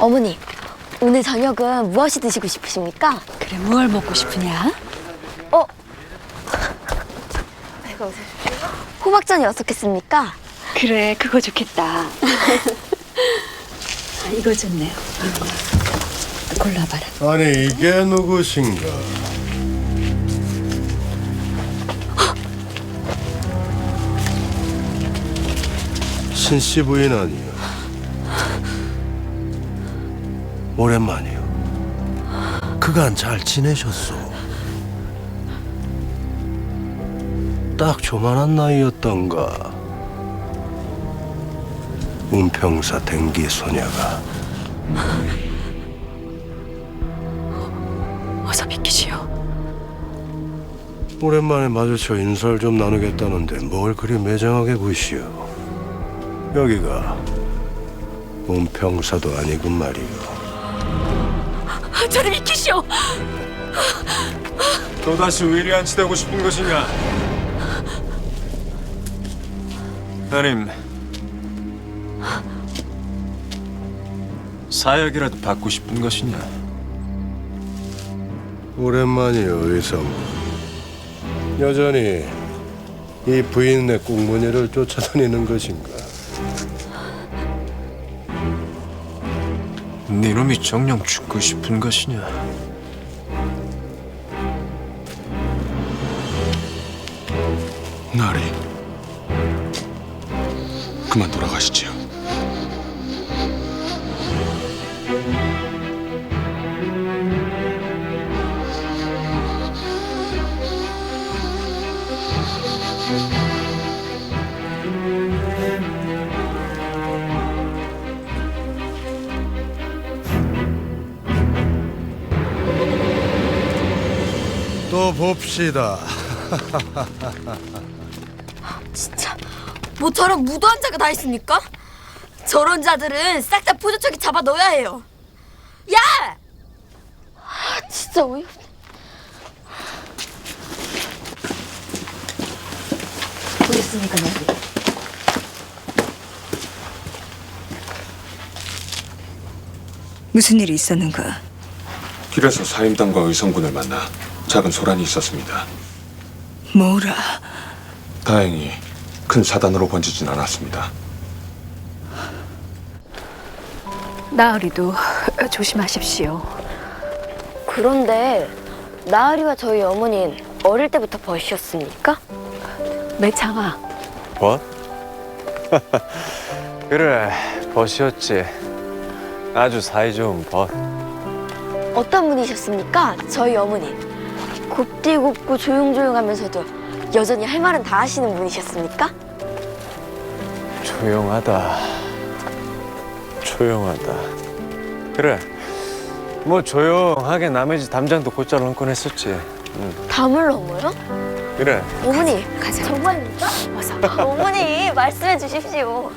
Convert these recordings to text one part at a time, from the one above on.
어머니, 오늘 저녁은 무엇이 드시고 싶으십니까? 그래, 뭘 먹고 싶으냐? 이거 호박전이 어떻겠습니까? 그래, 그거 좋겠다. 아, 이거 좋네요. 골라봐라. 아니 이게 누구신가? 신씨 부인 아니요? 오랜만이요. 그간 잘 지내셨소? 딱 조만한 나이였던가. 운평사 댕기 소녀가. 어서 비키시오. 오랜만에 마주쳐 인사를 좀 나누겠다는데 뭘 그리 매정하게 구시오. 여기가 운평사도 아니군 말이오. 저를 비키시오. 또다시 위리안치되고 싶은 것이냐? 아님 사약이라도 받고 싶은 것이냐? 오랜만이요, 의성. 여전히 이 부인의 꽁무니를 쫓아다니는 것인가? 네놈이 정녕 죽고 싶은 것이냐? 나리, 그만 돌아가시지요. 또 봅시다. 진짜 뭐 저런 무도한 자가 다 있습니까? 저런 자들은 싹 다 포조청에 잡아 넣어야 해요. 야! 진짜 어이없네. 보겠습니까, 여기? 무슨 일이 있었는가? 길에서 사임당과 의성군을 만나 작은 소란이 있었습니다. 뭐라? 다행히 큰 사단으로 번지진 않았습니다. 나으리도 조심하십시오. 그런데 나으리와 저희 어머니는 어릴 때부터 벗이었습니까? 매창아, 벗? 그래, 벗이었지. 아주 사이좋은 벗. 어떤 분이셨습니까? 저희 어머니. 곱디곱고 조용조용하면서도 여전히 할 말은 다 하시는 분이셨습니까? 조용하다. 조용하다. 그래, 뭐 조용하게 남의 집 담장도 곧잘 얹곤 했었지. 담을 넘어요? 그래. 어머니, 가자. 정말입니까? 어서. 어머니, 말씀해 주십시오.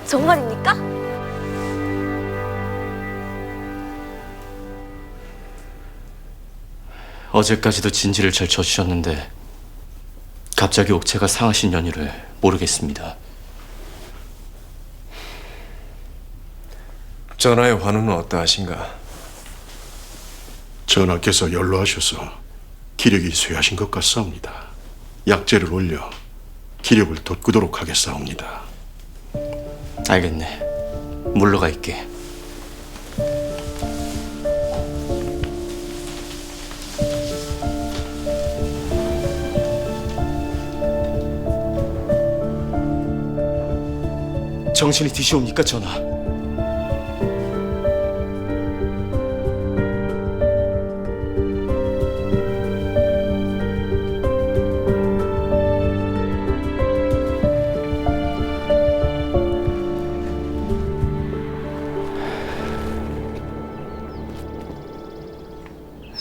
정말입니까? 어제까지도 진지를 잘 쳐주셨는데 갑자기 옥체가 상하신 연유를 모르겠습니다. 전하의 환우는 어떠하신가? 전하께서 연로하셔서 기력이 쇠하신 것 같사옵니다. 약재를 올려 기력을 돋구도록 하겠사옵니다. 알겠네. 물러가 있게. 정신이 드시옵니까, 전하?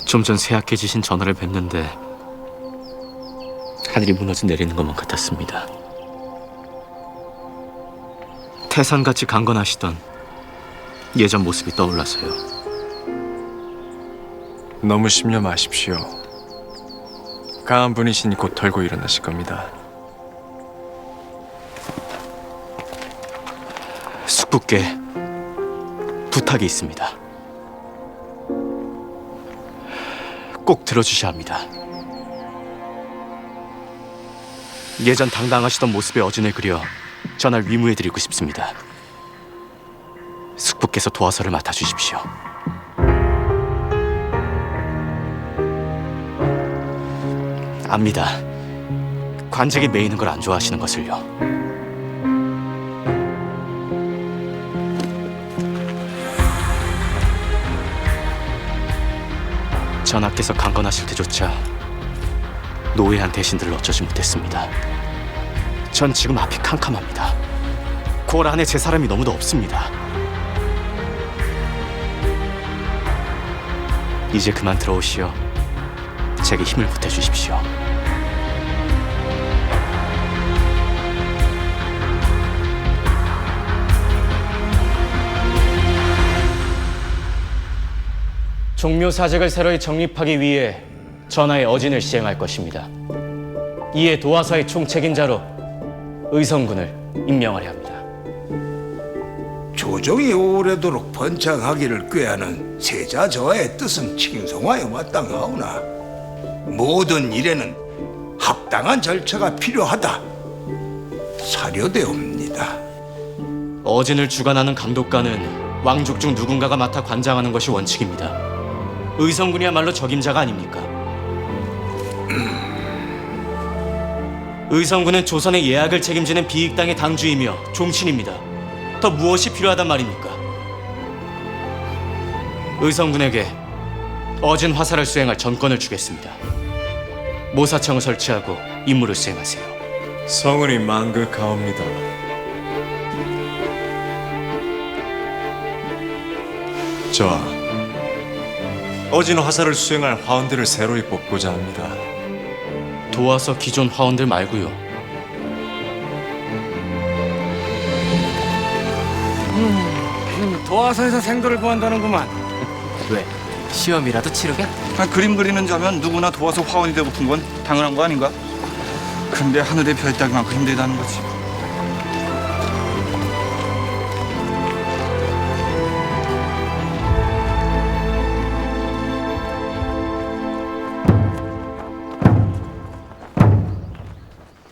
좀 전 쇠약해지신 전하를 뵙는데 하늘이 무너져 내리는 것만 같았습니다. 태산같이 강건하시던 예전 모습이 떠올라서요. 너무 심려 마십시오. 강한 분이시니 곧 덜고 일어나실 겁니다. 숙부께 부탁이 있습니다. 꼭 들어주셔야 합니다. 예전 당당하시던 모습의 어진을 그려 전할 위무해드리고 싶습니다. 숙부께서 도화서를 맡아주십시오. 압니다. 관직에 매이는 걸 안 좋아하시는 것을요. 전하께서 강건하실 때조차 노예한 대신들을 어쩌지 못했습니다. 전 지금 앞이 캄캄합니다. 골 안에 제 사람이 너무도 없습니다. 이제 그만 들어오시어 제게 힘을 보태주십시오. 종묘사직을 새로이 정립하기 위해 전하의 어진을 시행할 것입니다. 이에 도화사의 총책임자로 의성군을 임명하려 합니다. 조정이 오래도록 번창하기를 꾀하는 세자 저하의 뜻은 칭송하여 마땅하오나 모든 일에는 합당한 절차가 필요하다 사료되옵니다. 어진을 주관하는 감독관은 왕족 중 누군가가 맡아 관장하는 것이 원칙입니다. 의성군이야말로 적임자가 아닙니까? 의성군은 조선의 예악을 책임지는 비익당의 당주이며 종친입니다. 더 무엇이 필요하단 말입니까? 의성군에게 어진 화살을 수행할 전권을 주겠습니다. 모사청을 설치하고 임무를 수행하세요. 성은이 만극하옵니다. 저하, 어진 화살을 수행할 화원들을 새로이 뽑고자 합니다. 도와서 기존 화원들 말고요. 도화서에서 생도를 구한다는구만. 왜? 시험이라도 치르게? 그림 그리는 자면 누구나 도와서 화원이 되고픈 건 당연한 거 아닌가? 근데 하늘의 별 따기만큼 힘들다는 거지.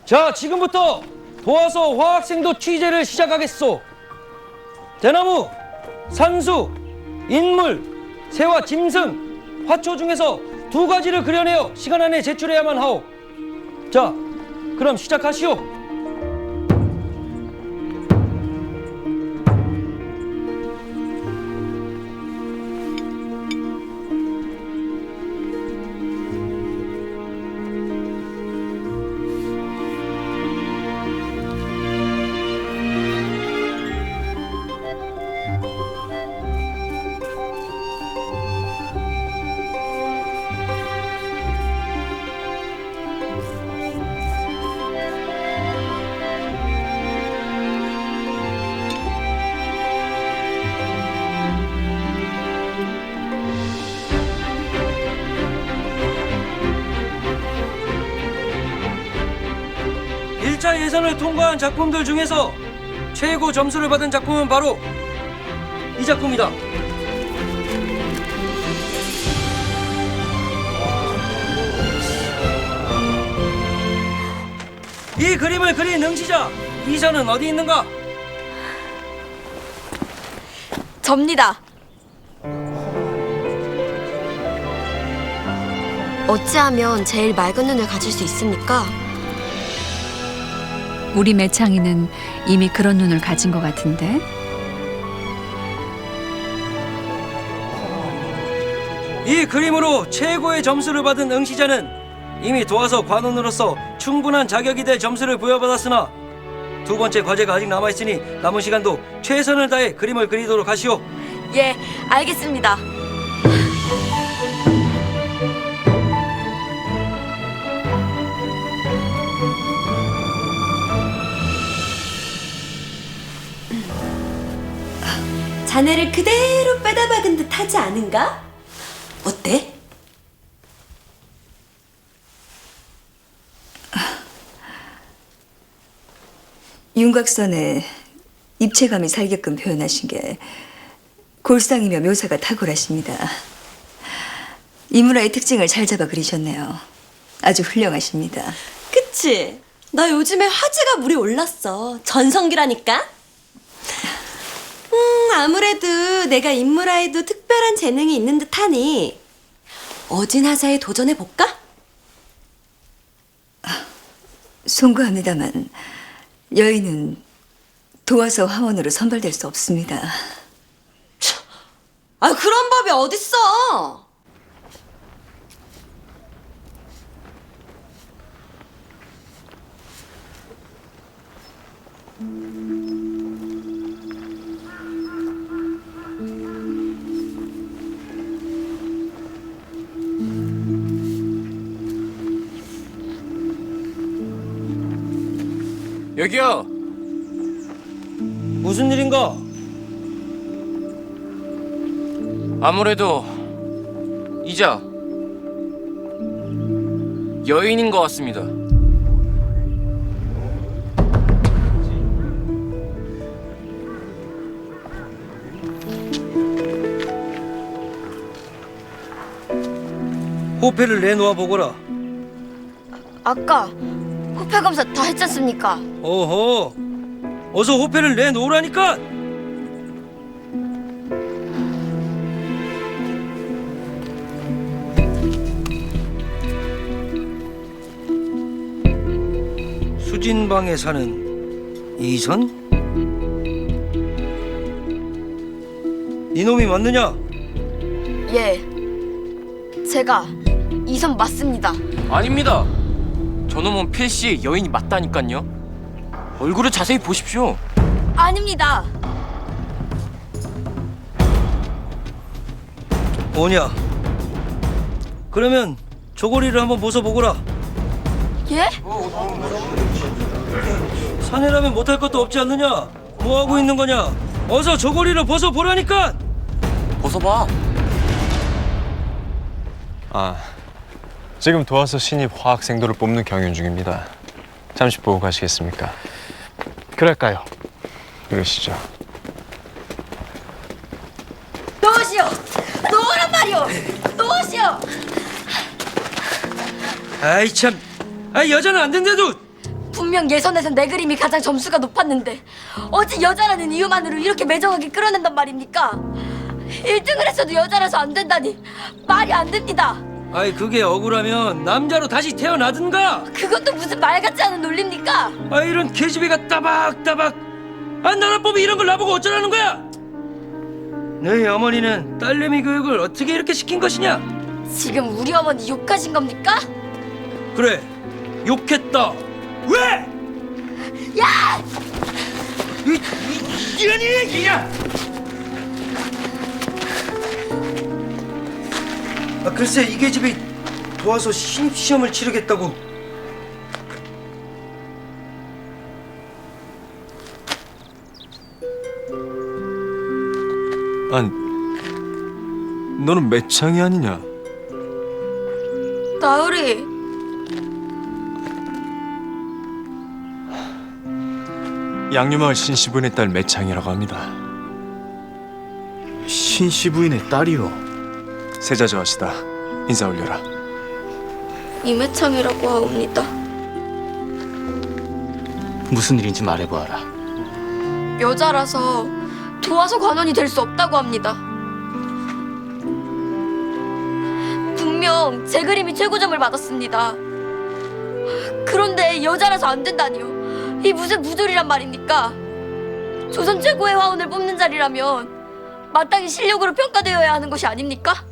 자, 지금부터 도화서 화학생도 취재를 시작하겠소. 대나무, 산수, 인물, 새와 짐승, 화초 중에서 2가지를 그려내어 시간 안에 제출해야만 하오. 자, 그럼 시작하시오. 자 예선을 통과한 작품들 중에서 최고 점수를 받은 작품은 바로 이 작품이다. 이 그림을 그린 응시자 이자는 어디 있는가? 접니다. 어찌하면 제일 맑은 눈을 가질 수 있습니까? 우리 매창이는 이미 그런 눈을 가진 것 같은데. 이 그림으로 최고의 점수를 받은 응시자는 이미 도화서 관원으로서 충분한 자격이 될 점수를 부여받았으나 2번째 과제가 아직 남아있으니 남은 시간도 최선을 다해 그림을 그리도록 하시오. 예, 알겠습니다. 자네를 그대로 빼다 박은 듯 하지 않은가? 어때? 윤곽선에 입체감이 살게끔 표현하신 게 골상이며 묘사가 탁월하십니다. 이문화의 특징을 잘 잡아 그리셨네요. 아주 훌륭하십니다. 그치? 나 요즘에 화제가 물이 올랐어. 전성기라니까? 아무래도 내가 인물화에도 특별한 재능이 있는 듯하니 어진하사에 도전해볼까? 송구합니다만 여인은 도화서 화원으로 선발될 수 없습니다. 아, 그런 법이 어딨어? 여기요. 무슨 일인가? 아무래도 이자 여인인 것 같습니다. 호패를 내놓아 보거라. 아까 호패 검사 다 했지 않습니까? 어허, 어서 호패를 내놓으라니까. 수진방에 사는 이선? 이놈이 맞느냐? 예, 제가 이선 맞습니다. 아닙니다. 저놈은 필시 여인이 맞다니깐요. 얼굴을 자세히 보십시오. 아닙니다. 뭐냐? 그러면 저고리를 한번 벗어보거라. 예? 사내라면 못할 것도 없지 않느냐? 뭐하고 있는 거냐? 어서 저고리를 벗어보라니까! 벗어봐. 아, 지금 도화서 신입 화학생도를 뽑는 경연 중입니다. 잠시 보고 가시겠습니까? 그럴까요? 그러시죠. 놓으시오! 놓으란 말이오! 놓으시오! 아이 참, 여자는 안 된대도. 분명 예선에선 내 그림이 가장 점수가 높았는데 어찌 여자라는 이유만으로 이렇게 매정하게 끌어낸단 말입니까? 1등을 했어도 여자라서 안 된다니 말이 안 됩니다. 아이 그게 억울하면 남자로 다시 태어나든가. 그것도 무슨 말 같지 않은 논리입니까? 아 이런 계집애가 따박따박. 아 나라법이 이런 걸 나보고 어쩌라는 거야? 너희 어머니는 딸내미 교육을 어떻게 이렇게 시킨 것이냐? 지금 우리 어머니 욕하신 겁니까? 그래, 욕했다. 왜? 야! 이런 얘기야! 아 글쎄 이 계집이 도와서 신입 시험을 치르겠다고. 아니, 너는 매창이 아니냐? 나으리, 양류마을 신시부인의 딸 매창이라고 합니다. 신시부인의 딸이요. 세자저하시다. 인사 올려라. 이매창이라고 하옵니다. 무슨 일인지 말해보아라. 여자라서 도와서 관원이 될 수 없다고 합니다. 분명 제 그림이 최고점을 받았습니다. 그런데 여자라서 안 된다니요. 이 무슨 부조리란 말입니까? 조선 최고의 화원을 뽑는 자리라면 마땅히 실력으로 평가되어야 하는 것이 아닙니까?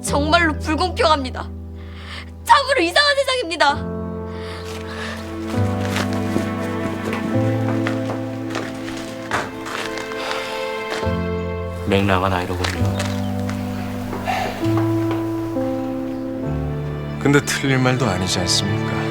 정말로 불공평합니다. 참으로 이상한 세상입니다. 맹랑한 아이로군요. 근데 틀릴 말도 아니지 않습니까?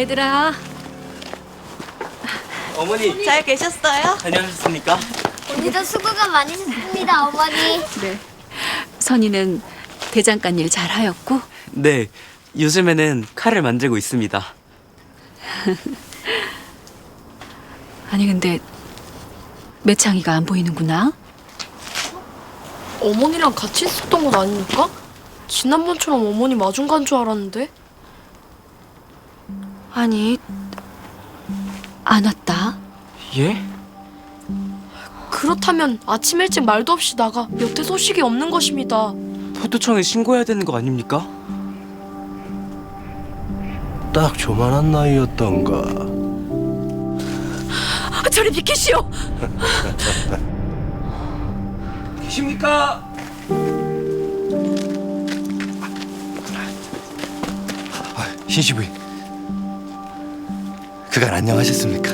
얘들아. 어머니 잘 계셨어요? 안녕하셨습니까? 오늘도 수고가 많으셨습니다, 어머니. 네. 선이는 대장간 일 잘하였고? 네, 요즘에는 칼을 만들고 있습니다. 아니 근데 매창이가 안 보이는구나. 어머니랑 같이 있었던 건 아닙니까? 지난번처럼 어머니 마중 간 줄 알았는데. 아니 안 왔다. 예? 그렇다면 아침 일찍 말도 없이 나가 여태 소식이 없는 것입니다. 포도청에 신고해야 되는 거 아닙니까? 딱 조만한 나이였던가. 저리 비키시오. 계십니까? 신씨 부인. 그간 안녕하셨습니까?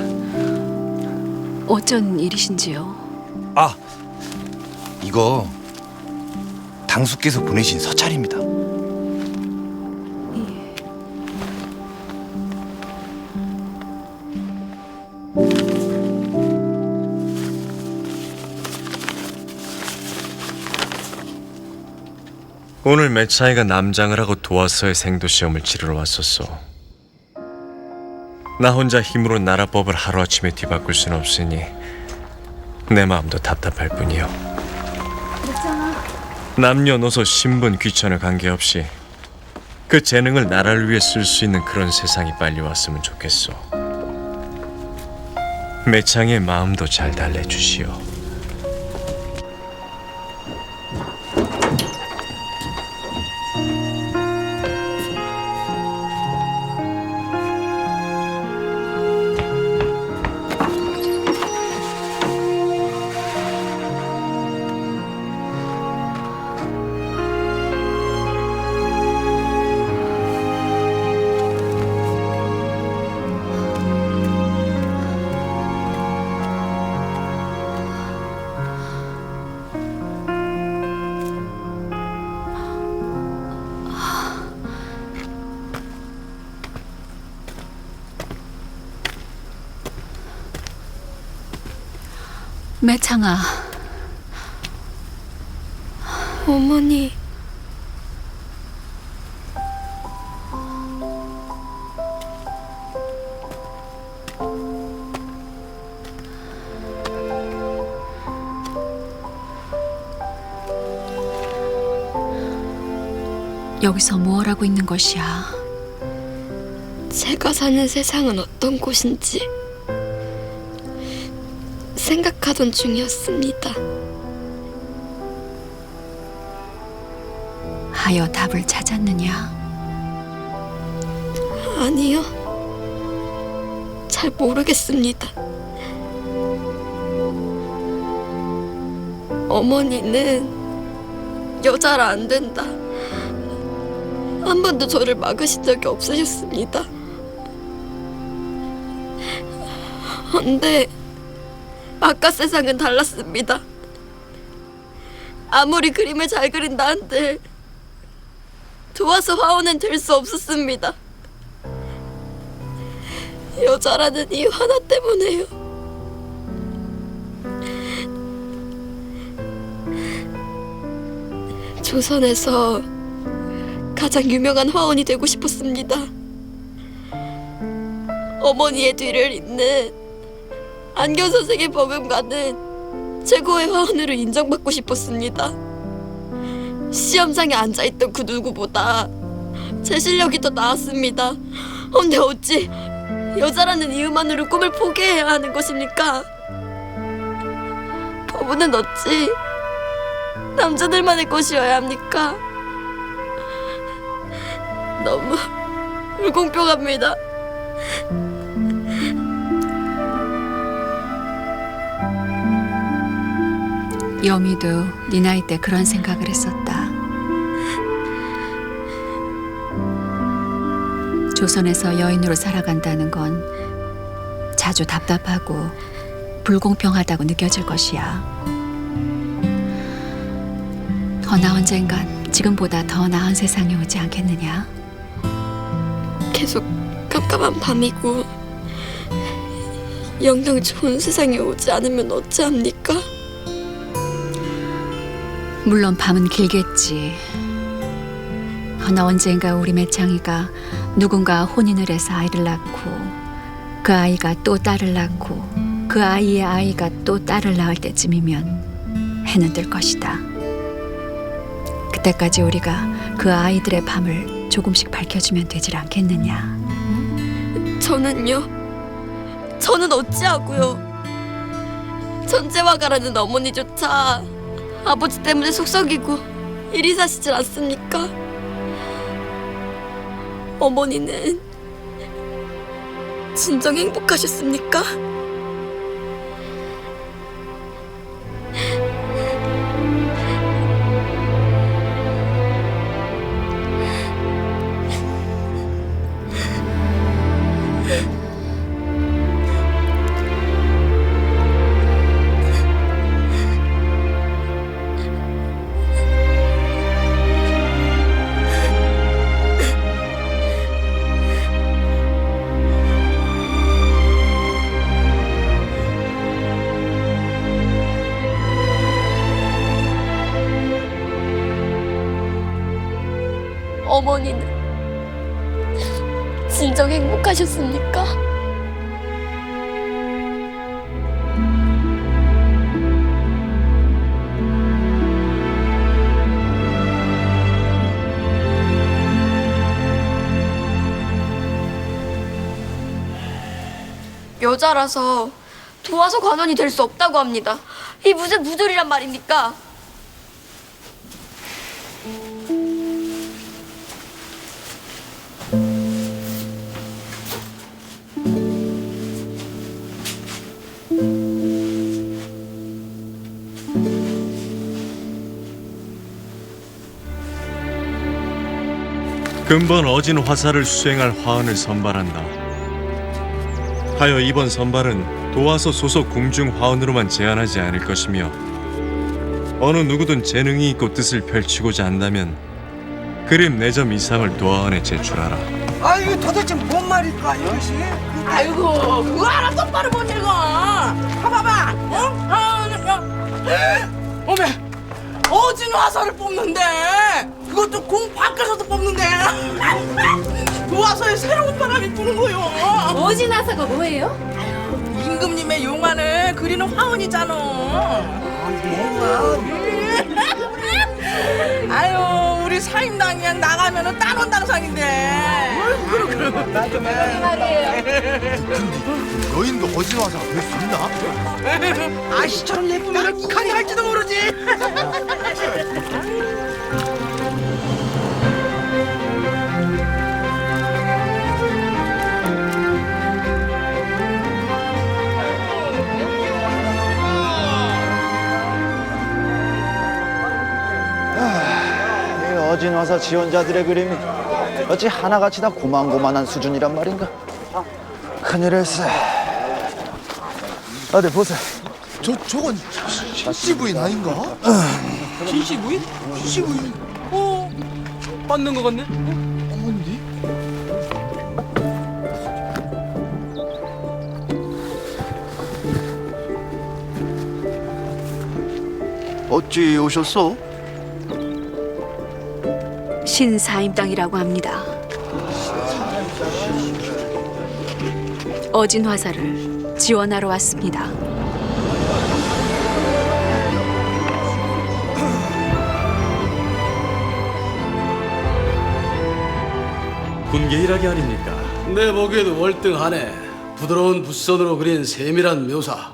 어쩐 일이신지요? 아, 이거 당수께서 보내신 서찰입니다. 오늘 매차이가 남장을 하고 도화서의 생도 시험을 치르러 왔었어. 나 혼자 힘으로 나라법을 하루아침에 뒤바꿀 순 없으니 내 마음도 답답할 뿐이요. 남녀노소 신분 귀천을 관계없이 그 재능을 나라를 위해 쓸 수 있는 그런 세상이 빨리 왔으면 좋겠어. 매창의 마음도 잘 달래주시오. 매창아. 어머니. 여기서 뭘 하고 있는 것이야? 제가 사는 세상은 어떤 곳인지 생각하던 중이었습니다. 하여 답을 찾았느냐? 아니요. 잘 모르겠습니다. 어머니는 여자라 안 된다. 한 번도 저를 막으신 적이 없으셨습니다. 근데 아까 세상은 달랐습니다. 아무리 그림을 잘 그린다 한들 도와서 화원은 될 수 없었습니다. 여자라는 이유 하나 때문에요. 조선에서 가장 유명한 화원이 되고 싶었습니다. 어머니의 뒤를 잇는 안경 선생의 버금가는 최고의 화원으로 인정받고 싶었습니다. 시험장에 앉아있던 그 누구보다 제 실력이 더 나았습니다. 근데 어찌 여자라는 이유만으로 꿈을 포기해야 하는 것입니까? 법은 어찌 남자들만의 것이어야 합니까? 너무 불공평합니다. 여미도 네 나이 때 그런 생각을 했었다. 조선에서 여인으로 살아간다는 건 자주 답답하고 불공평하다고 느껴질 것이야. 허나 언젠간 지금보다 더 나은 세상이 오지 않겠느냐? 계속 깜깜한 밤이고 영영 좋은 세상이 오지 않으면 어찌합니까? 물론 밤은 길겠지. 허나 언젠가 우리 매창이가 누군가 혼인을 해서 아이를 낳고 그 아이가 또 딸을 낳고 그 아이의 아이가 또 딸을 낳을 때쯤이면 해는 뜰 것이다. 그때까지 우리가 그 아이들의 밤을 조금씩 밝혀주면 되질 않겠느냐. 저는요? 저는 어찌하고요? 전제화가라는 어머니조차 아버지 때문에 속썩이고 이리 사시질 않습니까? 어머니는 진정 행복하셨습니까? 어머니는 진정 행복하셨습니까? 여자라서 도와서 관원이 될 수 없다고 합니다. 이 무슨 무졸이란 말입니까? 근본 어진 화사를 수행할 화원을 선발한다. 하여 이번 선발은 도화서 소속 궁중 화원으로만 제한하지 않을 것이며 어느 누구든 재능이 있고 뜻을 펼치고자 한다면 그림 4점 이상을 도화원에 제출하라. 아 이게 도대체 뭔 말일까 이것이? 아이고 그거 하나 똑바로 못 읽어. 봐봐봐. 어메 어진 화사를 뽑는데 그것도 공 밖에서도 뽑는데 그 화사에 새로운 바람이 부는 거요. 어진 화사가 뭐예요? 임금님의 용안을 그리는 화원이잖아. 아유 우리 사임당 그냥 나가면은 딴원 당상인데. 그래 맞아 말이에요. 너희도 어진 화사가 될 수 있나? 아씨처럼 예쁘면 가능할지도 모르지. 어진 화사 지원자들의 그림이 어찌 하나같이 다 고만고만한 수준이란 말인가? 큰일일세. 어디 보세요. 저건 신씨 아닌가? 신씨 부인? 신씨 부인. 맞는 거 같네. 어머니? 어찌 오셨소? 신사임당이라고 합니다. 어진 화사를 지원하러 왔습니다. 군계일하기 아닙니까? 내 보기에도 월등하네. 부드러운 붓선으로 그린 세밀한 묘사,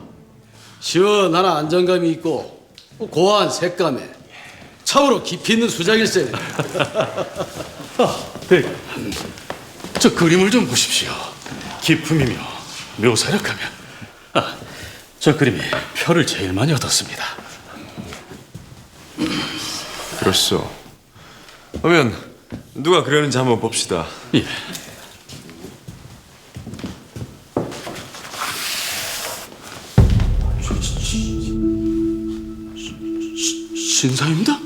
시원한 안정감이 있고 고와한 색감에 참으로 깊이 있는 수작일세. 네. 저 그림을 좀 보십시오. 기품이며 묘사력하며 저 그림이 표를 제일 많이 얻었습니다. 그렇소. 그러면 누가 그렸는지 한번 봅시다. 예. 신사입니다?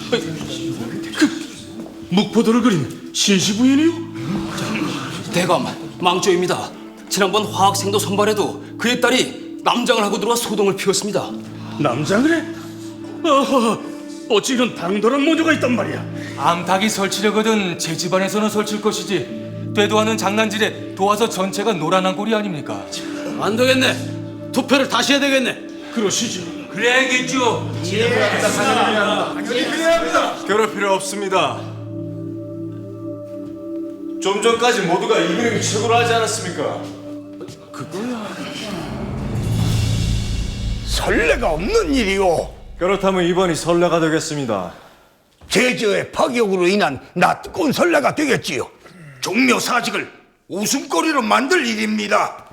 그 묵포도를 그린 신시 부인이요? 대감, 망조입니다. 지난번 화학생도 선발에도 그의 딸이 남장을 하고 들어와 소동을 피웠습니다. 남장을 해? 어찌 이런 당돌한 모녀가 있단 말이야. 암탉이 설치려거든 제 집안에서는 설칠 것이지 되도하는 장난질에 도와서 전체가 노란한 꼴이 아닙니까? 안 되겠네. 투표를 다시 해야 되겠네. 그러시죠. 그래야겠죠. 그럴 필요 없습니다. 좀 전까지 모두가 이 그림이 최고로 하지 않았습니까? 선례가 없는 일이오. 그렇다면 이번이 선례가 되겠습니다. 제저의 파격으로 인한 낯꼰 선례가 되겠지요. 종묘사직을 웃음거리로 만들 일입니다.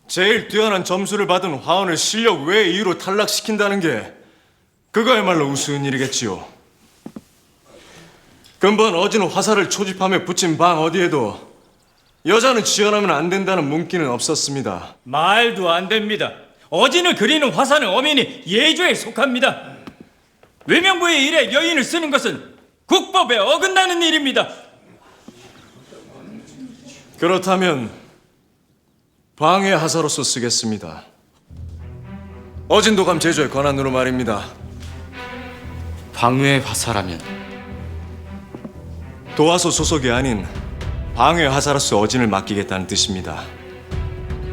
제일 뛰어난 점수를 받은 화원을 실력 외의 이유로 탈락시킨다는 게 그거야말로 우스운 일이겠지요. 근본 어진 화살을 초집하며 붙인 방 어디에도 여자는 지원하면 안 된다는 문구는 없었습니다. 말도 안 됩니다. 어진을 그리는 화사는 엄연히 예조에 속합니다. 외명부의 일에 여인을 쓰는 것은 국법에 어긋나는 일입니다. 그렇다면 방해 하사로서 쓰겠습니다. 어진도감 제조의 권한으로 말입니다. 방외 화사라면 도화소 소속이 아닌 방해 하사로서 어진을 맡기겠다는 뜻입니다.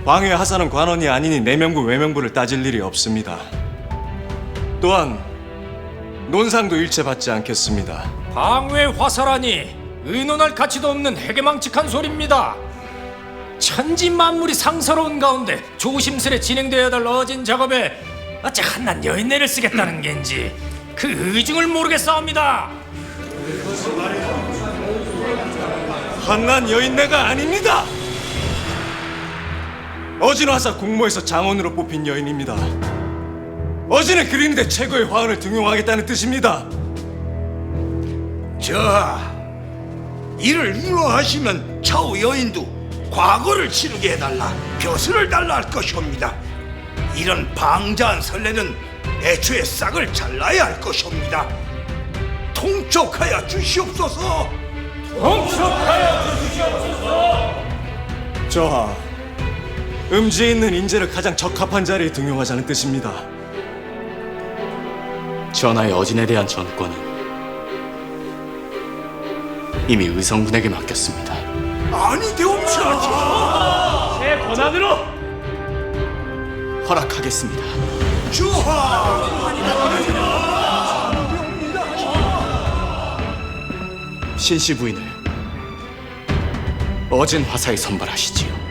방해 하사는 관원이 아니니 내명부 외명부를 따질 일이 없습니다. 또한 논상도 일체받지 않겠습니다. 방외 화사라니 의논할 가치도 없는 해괴망측한 소리입니다. 천지 만물이 상서로운 가운데 조심스레 진행되어야 할 어진 작업에 어째 한낱 여인네를 쓰겠다는 겐지 그 의중을 모르겠사옵니다. 한낱 여인네가 아닙니다. 어진 화사 공모에서 장원으로 뽑힌 여인입니다. 어진을 그리는데 최고의 화원을 등용하겠다는 뜻입니다. 자, 이를 이루하시면 차후 여인도 과거를 치르게 해달라, 벼슬을 달라 할 것이옵니다. 이런 방자한 선례는 애초에 싹을 잘라야 할 것이옵니다. 통촉하여 주시옵소서. 통촉하여 주시옵소서. 저하, 음지에 있는 인재를 가장 적합한 자리에 등용하자는 뜻입니다. 전하의 어진에 대한 전권은 이미 의성군에게 맡겼습니다. 아니 되옵시다. 제 권한으로 허락하겠습니다. 주하. 신씨 부인을 어진 화사에 선발하시지요.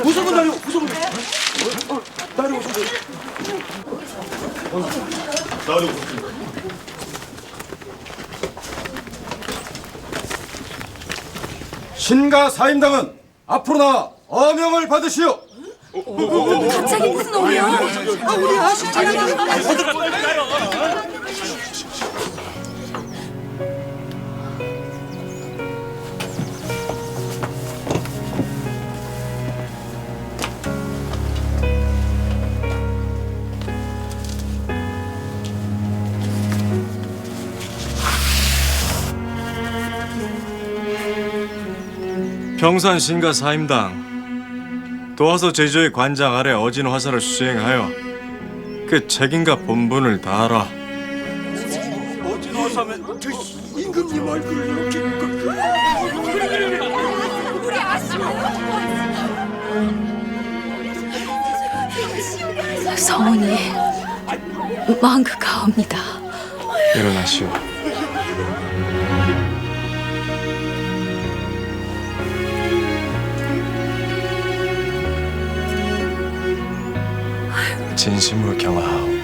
우성은 다리, 우성은 다리, 신가 사임당은 앞으로 나와 어명을 받으시오. 갑자기 무슨 오해요? 우리 평산 신가 사임당 도화소 제조의 관장 아래 어진 화사를 수행하여 그 책임과 본분을 다하라. 어진 화사면 임금님 얼굴을 이렇게 우리 아시나요? 성운이 망극하옵니다. 일어나시오. 진심으로 경하하오.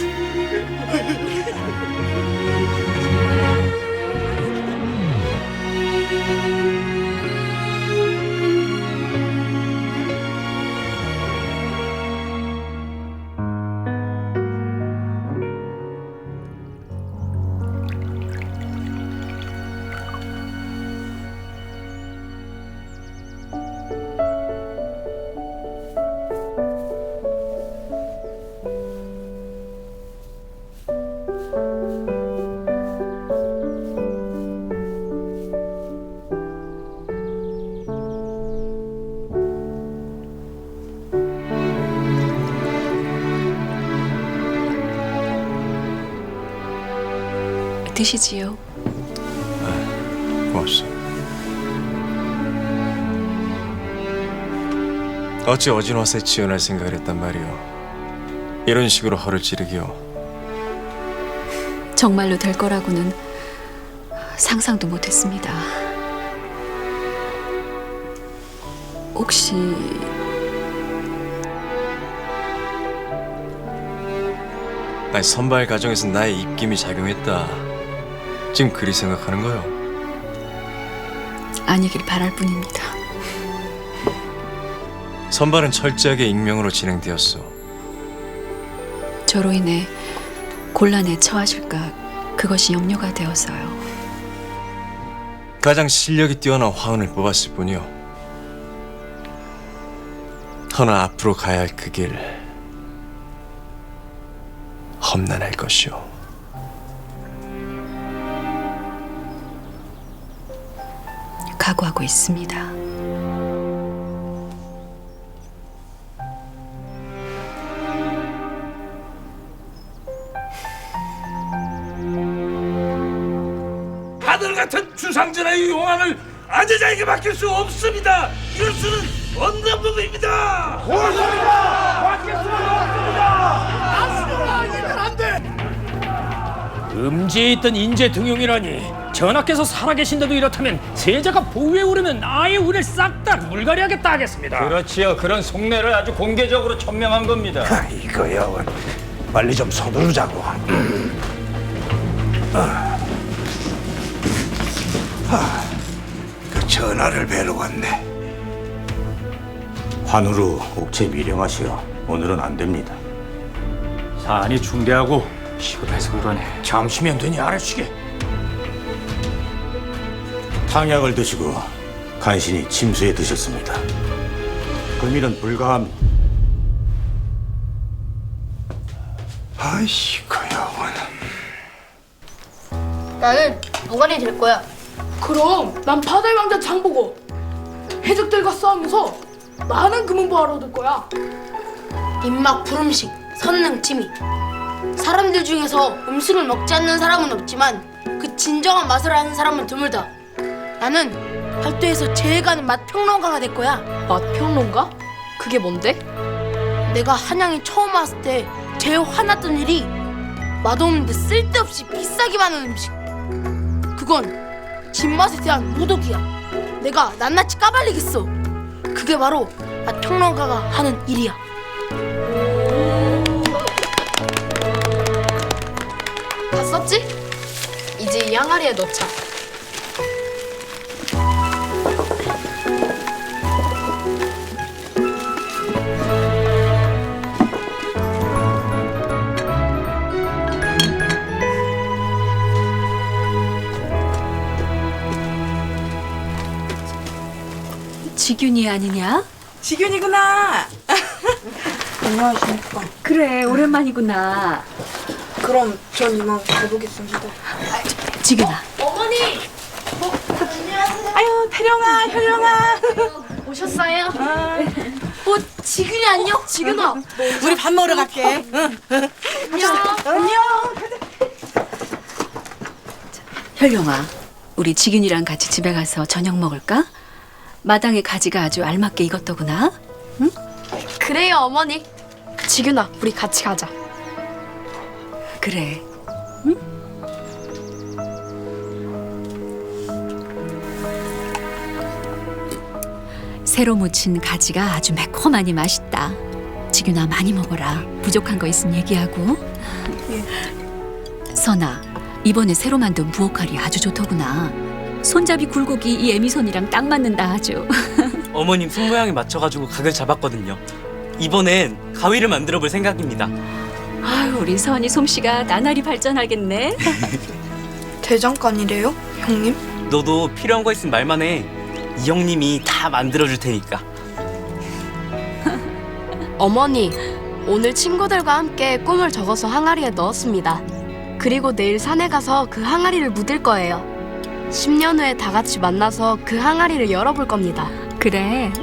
드시지요. 고맙소. 어찌 어진화세 지원할 생각을 했단 말이오. 이런 식으로 허를 찌르기요. 정말로 될 거라고는 상상도 못했습니다. 혹시 아니, 선발 과정에서 나의 입김이 작용했다. 지금 그리 생각하는 거요? 아니길 바랄 뿐입니다. 선발은 철저하게 익명으로 진행되었소. 저로 인해 곤란에 처하실까 그것이 염려가 되어서요. 가장 실력이 뛰어난 화원을 뽑았을 뿐이요. 허나 앞으로 가야 할 그 길 험난할 것이오. 각오하고 있습니다. 하늘 같은 주상전의 용안을 아제자에게 맡길 수 없습니다. 이럴 수는 없는 부분입니다. 옳습니다. 맡길 수는 없습니다. 아수라 이들 안 돼. 음지에 있던 인재 등용이라니. 전하께서 살아계신데도 이렇다면 세자가 보위에 오르면 아예 우리를 싹 다 물갈이하겠다 하겠습니다. 그렇지요. 그런 속내를 아주 공개적으로 천명한 겁니다. 이거야. 빨리 좀 서두르자고. 그 전하를 뵈러 왔네. 환우로 옥체 미령하시오. 오늘은 안 됩니다. 사안이 중대하고 시급해서 그러네. 잠시면 되니 아래시게. 탕약을 드시고 간신히 침수에 드셨습니다. 금일은 불가합니다. 아이고 여원. 나는 무관이 될 거야. 그럼 난 바다의 왕자 장보고 해적들과 싸우면서 많은 금은보화를 얻을 거야. 입맛 풀음식, 선능 취미. 사람들 중에서 음식을 먹지 않는 사람은 없지만 그 진정한 맛을 아는 사람은 드물다. 나는 팔도에서 제일 가는 맛 평론가가 될 거야. 맛 평론가? 그게 뭔데? 내가 한양에 처음 왔을 때 제일 화났던 일이 맛없는데 쓸데없이 비싸기만 하는 음식. 그건 진맛에 대한 모독이야. 내가 낱낱이 까발리겠어. 그게 바로 맛 평론가가 하는 일이야. 다 썼지? 이제 이 항아리에 넣자. 지균이 아니냐? 지균이구나. 안녕하십니까. 그래, 오랜만이구나. 그럼 전 이만 가보겠습니다. 지균아. 어머니! 아유, 태령아, 현령아. 오셨어요? 지균이 안녕? 지균아. 우리 밥 먹으러 갈게. 안녕. 현룡아, 우리 지균이랑 같이 집에 가서 저녁 먹을까? 마당에 가지가 아주 알맞게 익었더구나. 응? 그래요, 어머니. 지균아, 우리 같이 가자. 그래. 응? 새로 무친 가지가 아주 매콤하니 맛있다. 지균아, 많이 먹어라. 부족한 거 있으면 얘기하고. 선아, 이번에 새로 만든 무엇칼이 아주 좋더구나. 손잡이 굴곡이 이 애미손이랑 딱 맞는다 아주. 어머님 손 모양에 맞춰가지고 각을 잡았거든요. 이번엔 가위를 만들어 볼 생각입니다. 아유, 우리 선이 솜씨가 나날이 발전하겠네. 대장간이래요, 형님? 너도 필요한 거 있으면 말만 해. 이 형님이 다 만들어 줄 테니까. 어머니, 오늘 친구들과 함께 꿈을 적어서 항아리에 넣었습니다. 그리고 내일 산에 가서 그 항아리를 묻을 거예요. 10년 후에 다 같이 만나서 그 항아리를 열어볼 겁니다. 그래.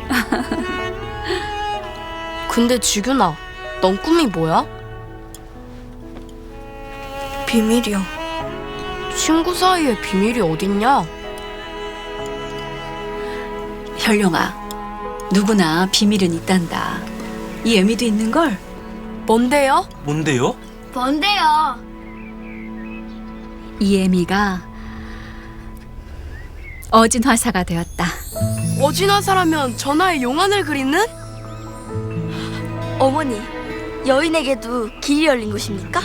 근데 지균아, 넌 꿈이 뭐야? 비밀이요. 친구 사이에 비밀이 어딨냐? 현룡아, 누구나 비밀은 있단다. 이 애미도 있는걸? 뭔데요? 뭔데요? 뭔데요? 이 애미가 어진 화사가 되었다. 어진화사라면 전하의 용안을 그리는? 어머니, 여인에게도 길이 열린 곳입니까?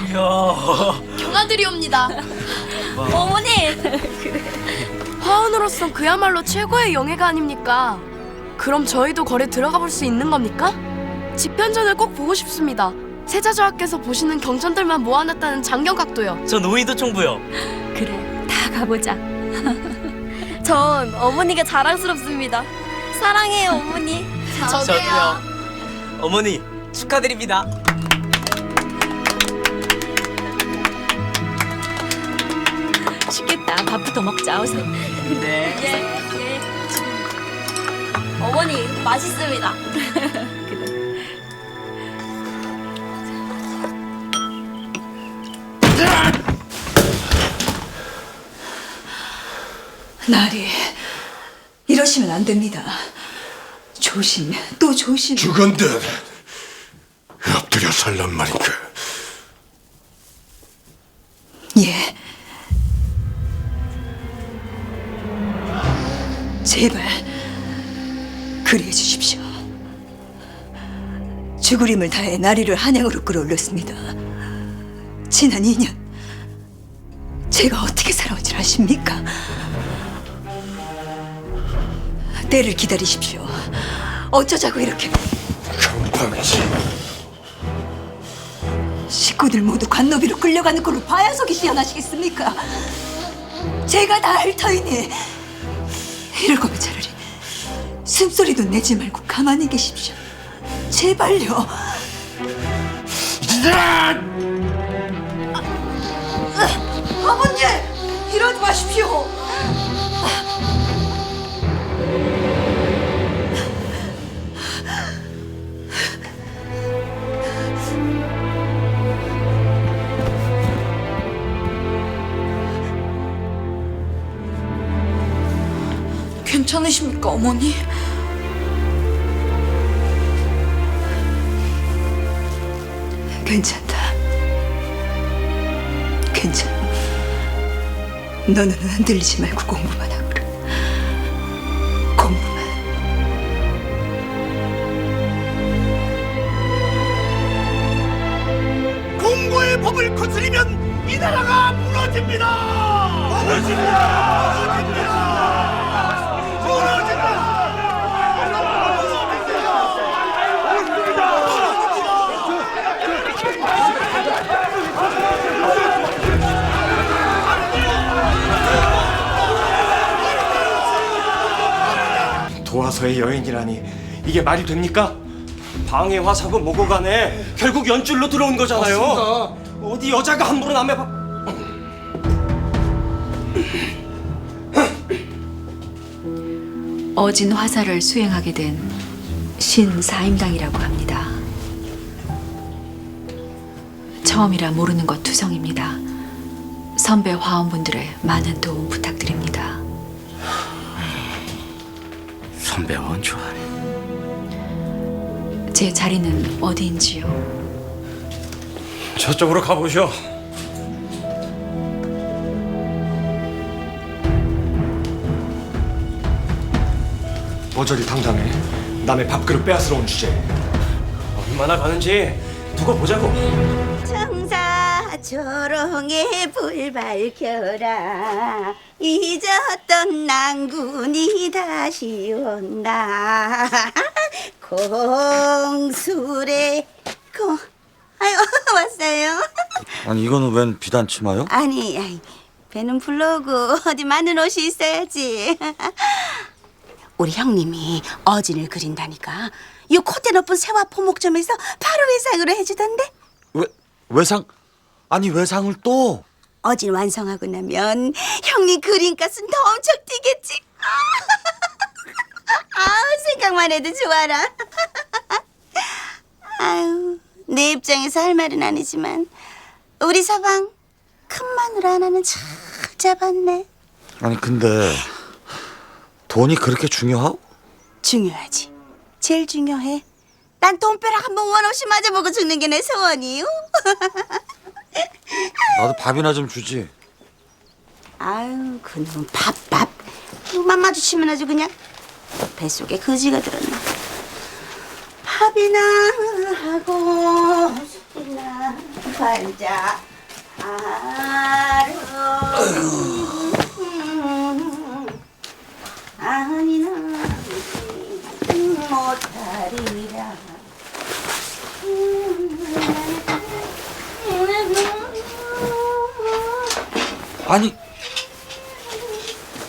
경아들이옵니다. 어머니! 화원으로선 그야말로 최고의 영예가 아닙니까? 그럼 저희도 거래 들어가 볼 수 있는 겁니까? 집현전을 꼭 보고 싶습니다. 세자저하께서 보시는 경전들만 모아놨다는 장경각도요. 전 오이도 총부요. 그래, 다 가보자. 전 어머니가 자랑스럽습니다. 사랑해요, 어머니. 저도요. 어머니 축하드립니다. 쉽겠다. 밥부터 먹자. 어서. 네. 예. 어머니, 맛있습니다. 나리, 이러시면 안 됩니다. 조심, 또 조심. 죽은들 엎드려 살란 말인가? 예. 제발 그리해 주십시오. 죽을 힘을 다해 나리를 한양으로 끌어올렸습니다. 지난 2년 제가 어떻게 살아온 줄 아십니까? 때를 기다리십시오. 어쩌자고 이렇게 건방지. 식구들 모두 관노비로 끌려가는 꼴로 봐야 속이 시원하시겠습니까? 제가 다 알 터이니 이럴 거면 차라리 숨소리도 내지 말고 가만히 계십시오. 제발요. 아버님, 이러지 마십시오. 괜찮으십니까, 어머니? 괜찮다. 괜찮아. 너는 흔들리지 말고 공부만 하거라. 공부만. 공고의 법을 거스리면 이 나라가 무너집니다. 무너집니다. 도화서의 여인이라니 이게 말이 됩니까? 방해 화사고 뭐고 간에 결국 연줄로 들어온 거잖아요. 맞습니다. 어디 여자가 함부로 남의 밥... 어진 화사를 수행하게 된 신사임당이라고 합니다. 처음이라 모르는 것 투성입니다. 선배 화원분들의 많은 도움 부탁드립니다. 선배 원조하네. 제 자리는 어디인지요? 저쪽으로 가보시오. 모조리 당당해. 남의 밥그릇 빼앗으러 주제. 얼마나 가는지 두고 보자고. 청사 조롱에 불 밝혀라. 잊었던 낭군이 다시 온다. 공술의 공... 아유 왔어요. 아니 이거는 웬 비단치마요? 아니 배는 불러오고 어디 많은 옷이 있어야지. 우리 형님이 어진을 그린다니까 이 콧대 높은 새와 포목점에서 바로 외상으로 해주던데. 외상? 아니 외상을 또? 어진 완성하고 나면 형님 그림값은 더 엄청 뛰겠지. 생각만 해도 좋아라. 아유, 내 입장에서 할 말은 아니지만 우리 서방 큰 마누라 하나는 참 붙잡았네. 아니 근데 돈이 그렇게 중요하오? 중요하지. 제일 중요해. 난 돈벼락 한번 원 없이 맞아보고 죽는 게 내 소원이요. 나도 밥이나 좀 주지. 아유 그놈 밥. 그만 마주치면 아주 그냥 뱃속에 거지가 들었나. 밥이나 하고 술이나 반자 하루 아니나 못하리라.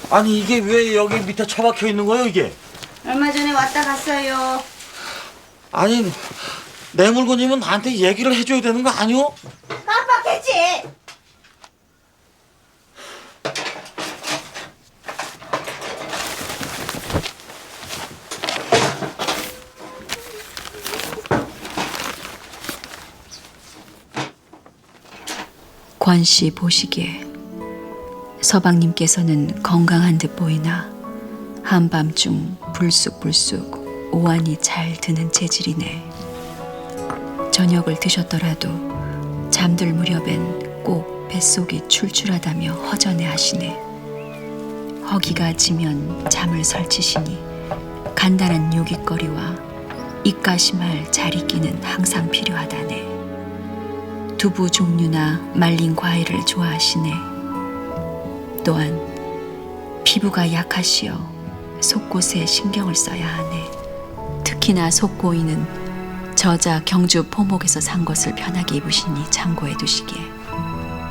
아니 이게 왜 여기 밑에 처박혀 있는 거예요 이게? 얼마 전에 왔다 갔어요. 아니 내 물건이면 나한테 얘기를 해줘야 되는 거 아니오? 깜빡했지. 관씨 보시기에 서방님께서는 건강한 듯 보이나 한밤중 불쑥불쑥 오한이 잘 드는 체질이네. 저녁을 드셨더라도 잠들 무렵엔 꼭 뱃속이 출출하다며 허전해 하시네. 허기가 지면 잠을 설치시니 간단한 요깃거리와 입가심할 자리끼는 항상 필요하다네. 두부 종류나 말린 과일을 좋아하시네. 또한 피부가 약하시어 속곳에 신경을 써야 하네. 특히나 속고이는 저자 경주 포목에서 산 것을 편하게 입으시니 참고해 두시기에.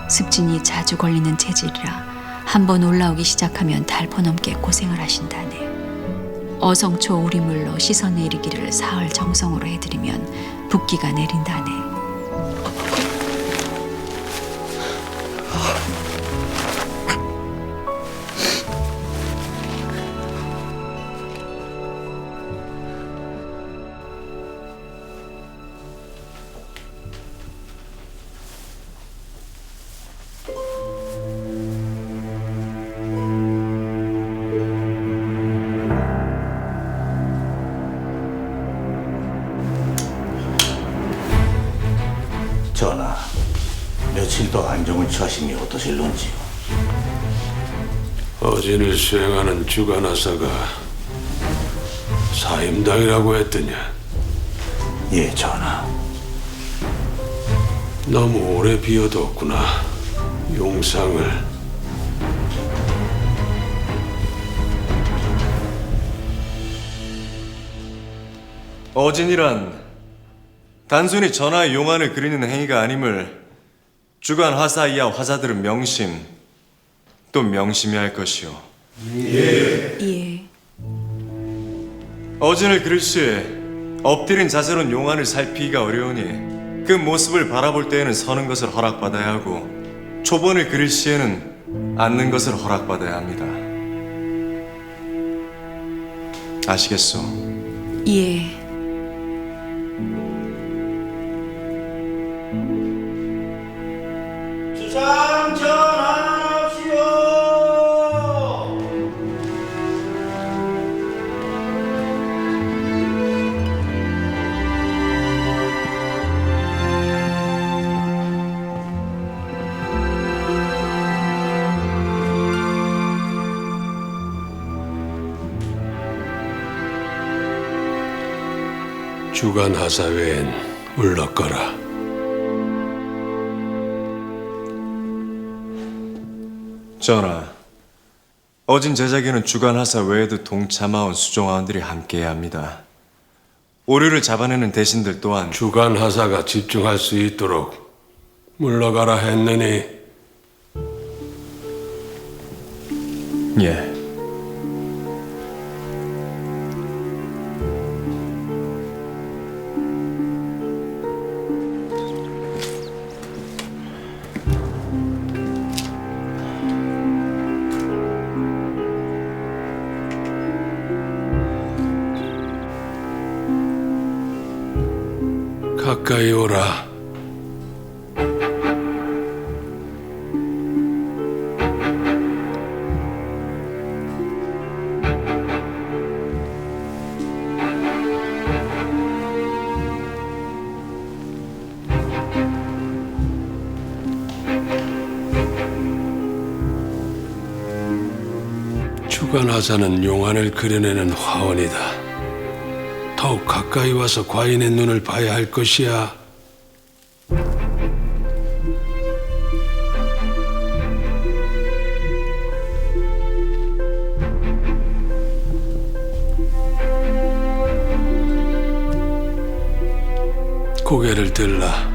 습진이 자주 걸리는 체질이라 한번 올라오기 시작하면 달포넘게 고생을 하신다네. 어성초 우리물로 씻어 내리기를 사흘 정성으로 해드리면 붓기가 내린다네. 전하, 며칠 더 안정을 취하심이 어떠실런지요? 어진을 수행하는 주간하사가 사임당이라고 했더냐? 예, 전하. 너무 오래 비워뒀구나. 용상을. 어진이란 단순히 전하의 용안을 그리는 행위가 아님을 주간 화사 이하 화자들은 명심 또 명심해야 할 것이오. 예. 어진을 그릴 시에 엎드린 자세로는 용안을 살피기가 어려우니 그 모습을 바라볼 때에는 서는 것을 허락받아야 하고 초본을 그릴 시에는 앉는 것을 허락받아야 합니다. 아시겠소? 예. 주상 전하옵시오. 주간하사 외엔 물러거라. 전하, 어진 제작에는 주간하사 외에도 동참하온 수종하원들이 함께해야 합니다. 오류를 잡아내는 대신들 또한 주간하사가 집중할 수 있도록 물러가라 했느니. 예. 가까이 오라. 주관하자는 용안을 그려내는 화원이다. 더욱 가까이 와서 과인의 눈을 봐야 할 것이야. 고개를 들라.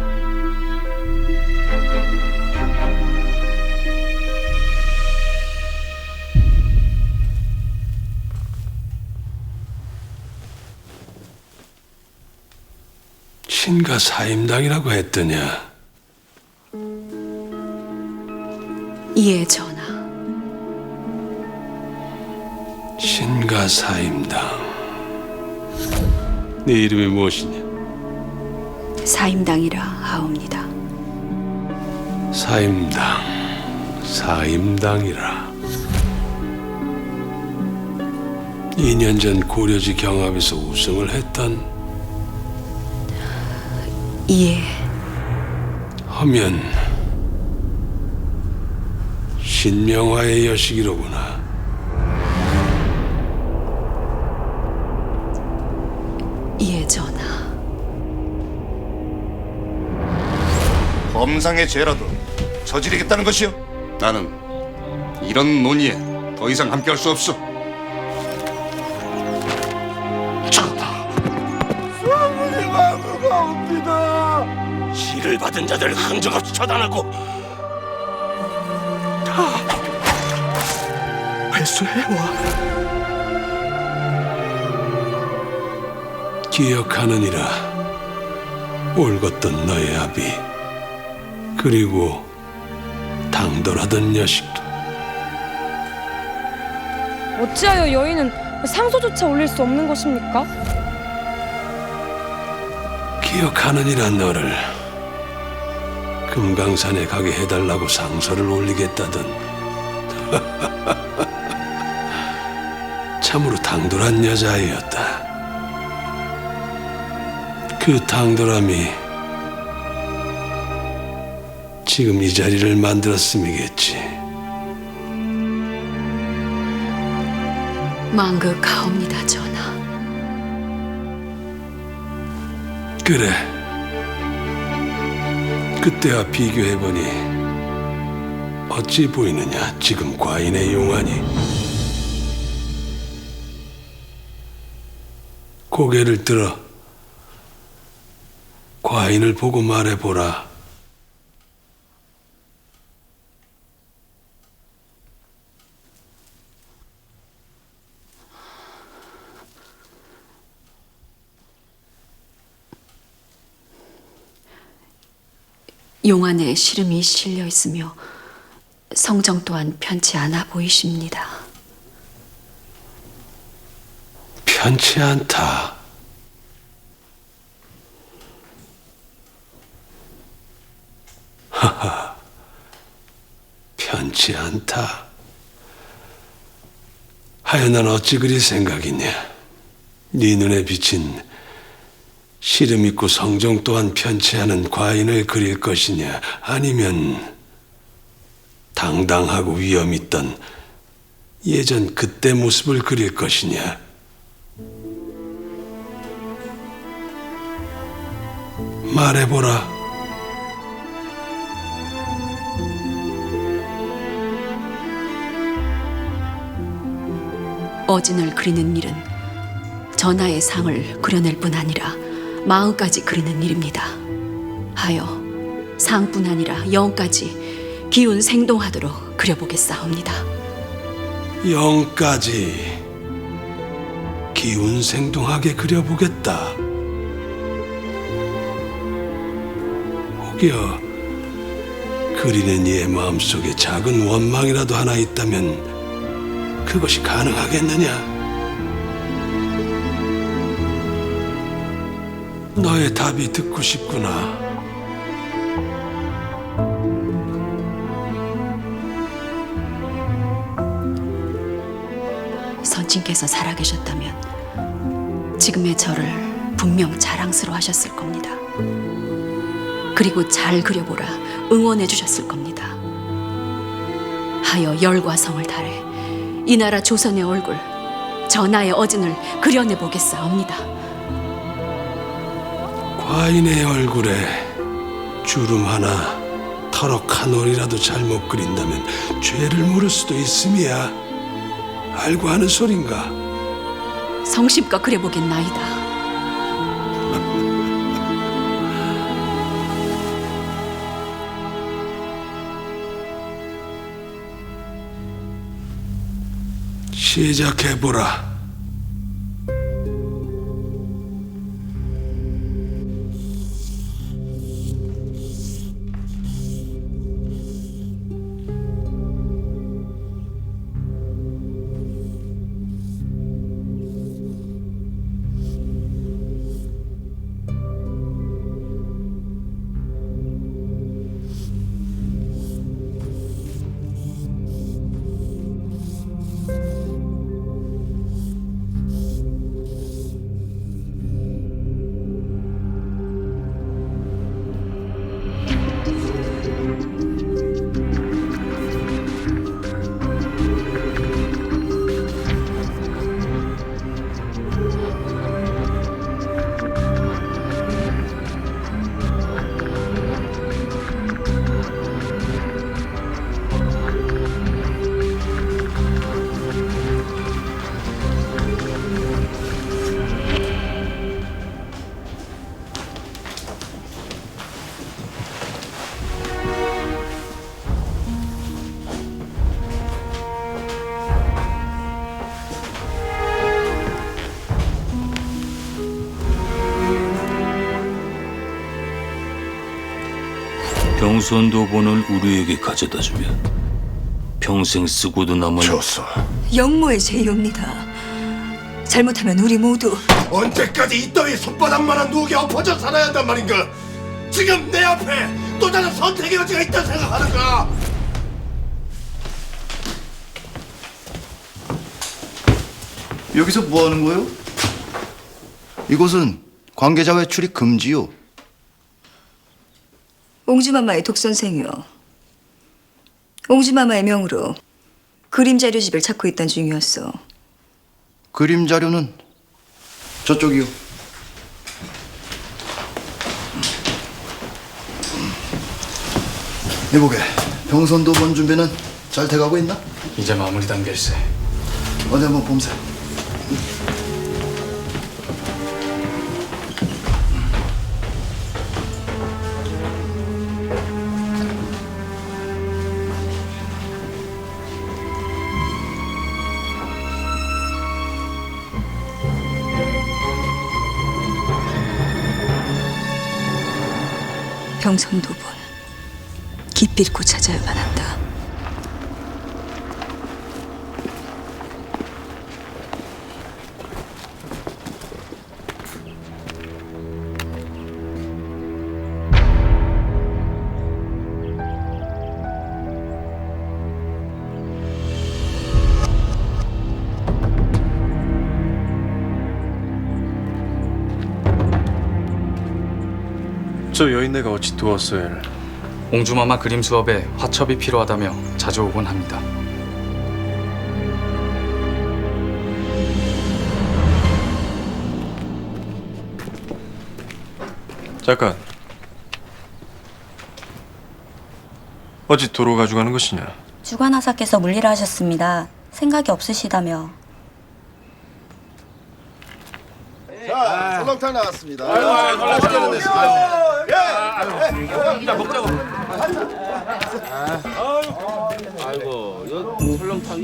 신가 사임당이라고 했더냐? 예, 전하. 신가 사임당. 네 이름이 무엇이냐? 사임당이라 하옵니다. 사임당이라. 2년 전 고려지 경합에서 우승을 했던. 예. 하면 신명화의 여식이로구나. 예, 전하. 범상의 죄라도 저지르겠다는 것이요? 나는 이런 논의에 더 이상 함께할 수 없어. 소문이 마구가 옵니다. 시를 받은 자들 항정없이 처단하고 다 회수해와. 기억하느니라. 올곧던 너의 아비, 그리고 당돌하던 여식도. 어찌하여 여인은 상소조차 올릴 수 없는 것입니까? 기억하느니라. 너를 금강산에 가게 해달라고 상소를 올리겠다던. 참으로 당돌한 여자아이였다. 그 당돌함이 지금 이 자리를 만들었음이겠지. 망극하옵니다, 전하. 그래. 그때와 비교해보니 어찌 보이느냐, 지금 과인의 용안이. 고개를 들어 과인을 보고 말해보라. 용안에 시름이 실려 있으며 성정 또한 편치 않아 보이십니다. 편치 않다. 하하, 편치 않다. 하여 난 어찌 그리 생각이냐. 네 눈에 비친 시름 있고 성정 또한 편치 않은 과인을 그릴 것이냐, 아니면 당당하고 위엄 있던 예전 그때 모습을 그릴 것이냐. 말해보라. 어진을 그리는 일은 전하의 상을 그려낼 뿐 아니라 마음까지 그리는 일입니다. 하여 상뿐 아니라 영까지 기운 생동하도록 그려보겠사옵니다. 영까지 기운 생동하게 그려보겠다. 혹여 그리는 이의 마음속에 작은 원망이라도 하나 있다면 그것이 가능하겠느냐? 너의 답이 듣고 싶구나. 선친께서 살아계셨다면 지금의 저를 분명 자랑스러워 하셨을 겁니다. 그리고 잘 그려보라 응원해 주셨을 겁니다. 하여 열과 성을 다해 이 나라 조선의 얼굴, 저 나의 어진을 그려내 보겠사옵니다. 과인의 얼굴에 주름 하나, 터럭 한 올이라도 잘못 그린다면 죄를 물을 수도 있음이야. 알고 하는 소린가? 성심껏 그려보겠나이다. 시작해보라. 병선도본을 우리에게 가져다주면 평생 쓰고도 남을 좋소. 영모의 제의옵니다. 잘못하면 우리 모두 언제까지 이 따위 손바닥만한 누에 엎어져 살아야 한단 말인가? 지금 내 앞에 또 다른 선택의 여지가 있다 생각하는가? 여기서 뭐 하는 거요? 이곳은 관계자 외출이 금지요. 옹주마마의 독선생이요. 옹주마마의 명으로 그림 자료집을 찾고 있던 중이었어. 그림 자료는 저쪽이요. 이보게, 병선도본 준비는 잘 돼가고 있나? 이제 마무리 단계일세. 어디 한번 봄새. 병선도본 깊이 있고 찾아야만 한다. 저 여인네가 어찌 도왔어야? 옹주마마 그림 수업에 화첩이 필요하다며 자주 오곤 합니다. 잠깐. 어찌 도로 가져가는 것이냐? 주관하사께서 물리를 하셨습니다. 생각이 없으시다며. 자, 설렁탕 나왔습니다. 맛있게 됐습니다. 자, 먹자고. 아이고, 이 설렁탕이.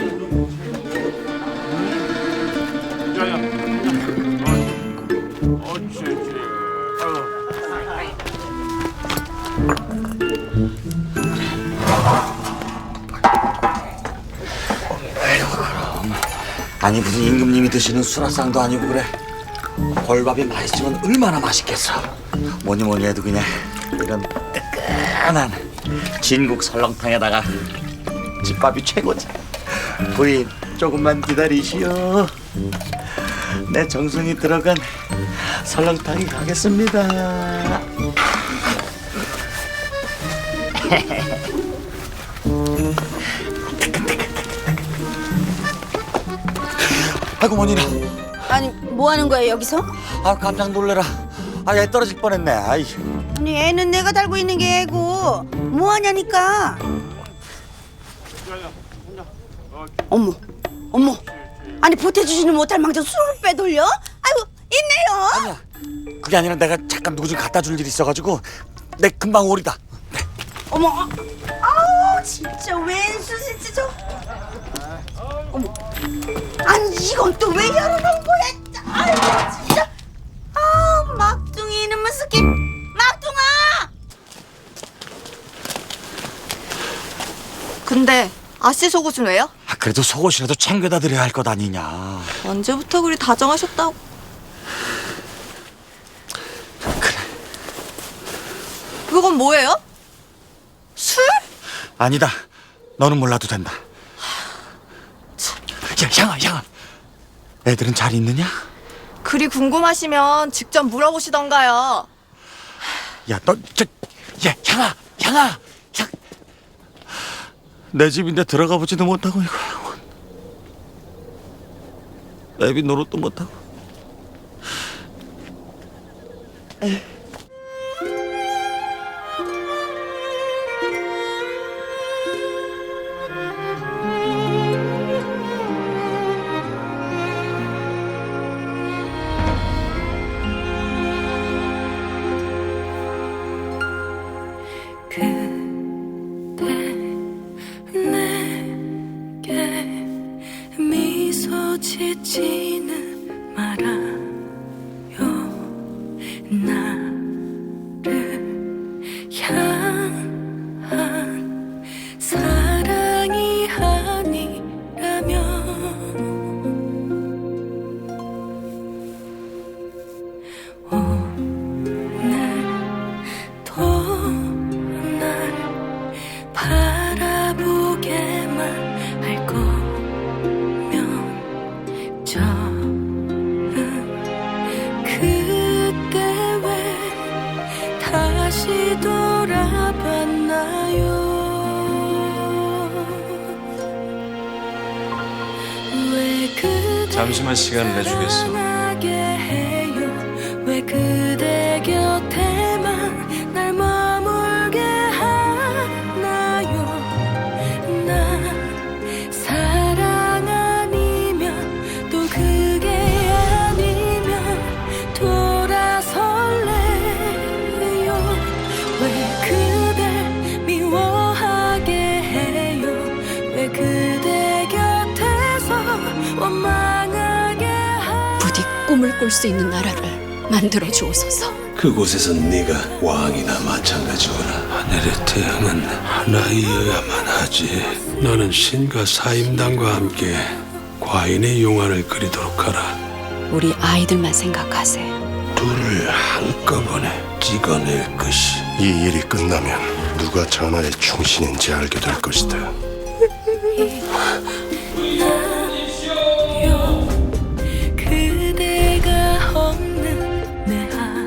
아니 무슨 임금님이 드시는 수라상도 아니고 그래. 골밥이 맛있으면 얼마나 맛있겠어. 뭐니 해도 그냥 이런 뜨끈한 진국 설렁탕에다가 집밥이 최고지. 부인 조금만 기다리시오. 내 정성이 들어간 설렁탕이 가겠습니다. 아이고 머니라. 아니 뭐 하는 거야 여기서? 아 깜짝 놀래라. 아 얘 떨어질 뻔했네. 아이. 아니 애는 내가 달고 있는 게 애고 뭐 하냐니까. 어머 어머. 아니 보태주지는 못할 망정 술을 빼돌려? 아이고 있네요. 아니야. 그게 아니라 내가 잠깐 누구 좀 갖다 줄 일이 있어가지고 내 금방 오리다. 어머 아우 진짜 웬수 진짜 저. 어머 아니 이건 또 왜 열어놓은 거야? 아유 진짜. 아 막둥이 이놈의 스키 막둥아. 근데 아씨 속옷은 왜요? 아, 그래도 속옷이라도 챙겨다 드려야 할 것 아니냐. 언제부터 그리 다정하셨다고? 그건 뭐예요? 술? 아니다. 너는 몰라도 된다. 야 향아. 애들은 잘 있느냐? 그리 궁금하시면 직접 물어보시던가요. 야 향아. 내 집인데 들어가 보지도 못하고 이거. 애비 노릇도 못하고. 미소 짓지는 말아요. 나를 향한 사랑이 아니라면 오늘도 날 바라보게만 할 거면 저는 그때 왜 다시 돌아봤나요? 왜 그대 잠시만 시간을 내주겠어. 사랑하게 해요? 왜 그대 곁에만 날 머물게 하나요? 난 사랑 아니면 또 그게 아니면 돌아설래요. 왜 그댈 미워하게 해요? 왜 그대 곁에서 원망하게 부디 꿈을 꿀 수 있는 나라를 만들어 주옵소서. 그곳에선 네가 왕이나 마찬가지구나. 하늘의 태양은 하나이어야만 하지. 너는 신과 사임당과 함께 과인의 용안을 그리도록 하라. 우리 아이들만 생각하세요. 둘을 한꺼번에 찍어낼 것이. 이 일이 끝나면 누가 전하의 충신인지 알게 될 것이다. 그대가 없는 내 하루